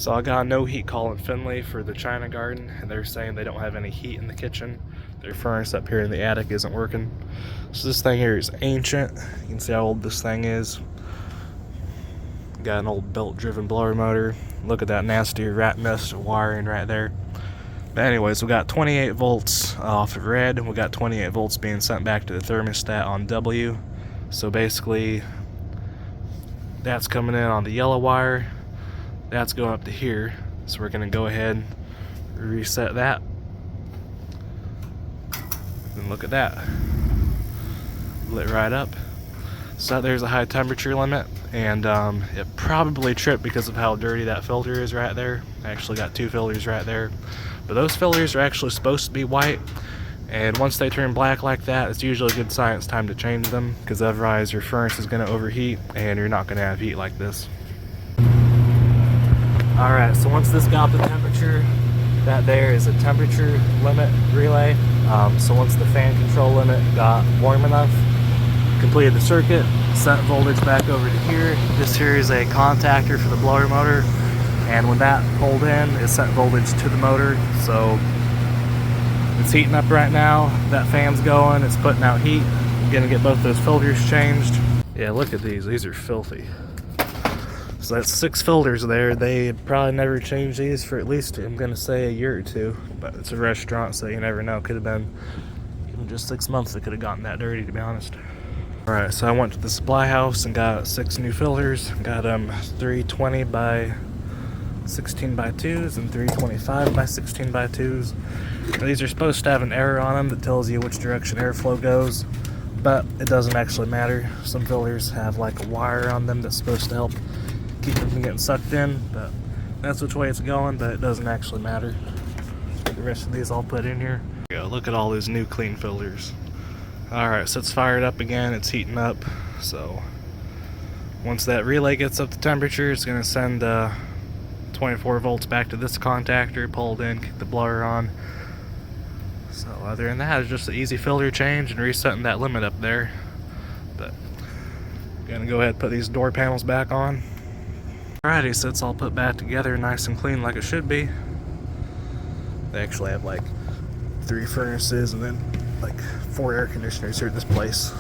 So I got a no heat call in Findlay for the China garden, and they're saying they don't have any heat in the kitchen. Their furnace up here in the attic isn't working. So this thing here is ancient. You can see how old this thing is. Got an old belt-driven blower motor. Look at that nasty rat nest of wiring right there. But anyways, we got 28 volts off of red, and we got 28 volts being sent back to the thermostat on W. So basically, that's coming in on the yellow wire. That's going up to here. So we're gonna go ahead and reset that. And look at that. Lit right up. So there's a high temperature limit, and it probably tripped because of how dirty that filter is right there. I actually got two filters right there. But those filters are actually supposed to be white, and once they turn black like that, it's usually a good sign it's time to change them, because otherwise your furnace is going to overheat and you're not going to have heat like this. Alright, so once this got up the temperature, that there is a temperature limit relay. So once the fan control limit got warm enough, completed the circuit, sent voltage back over to here. This here is a contactor for the blower motor, and when that pulled in, it sent voltage to the motor. So it's heating up right now. That fan's going, it's putting out heat. I'm gonna get both those filters changed. Yeah, look at these are filthy. So that's 6 filters there. They probably never changed these for at least, I'm gonna say, a year or two. But it's a restaurant, so you never know. Could have been even just 6 months it could have gotten that dirty, to be honest. Alright, so I went to the supply house and got 6 new filters. Got 320 by 16 by 2s and 325 by 16 by 2s. Now, these are supposed to have an arrow on them that tells you which direction airflow goes, but it doesn't actually matter. Some filters have like a wire on them that's supposed to help keep them from getting sucked in, but that's which way it's going, but it doesn't actually matter. The rest of these I'll put in here. Go, look at all these new clean filters. Alright, so it's fired up again, it's heating up. So once that relay gets up to temperature, it's going to send 24 volts back to this contactor, pulled in, kick the blower on. So other than that, it's just an easy filter change and resetting that limit up there. But I'm going to go ahead and put these door panels back on. Alrighty, so it's all put back together nice and clean like it should be. They actually have like 3 furnaces and then like 4 air conditioners here at this place.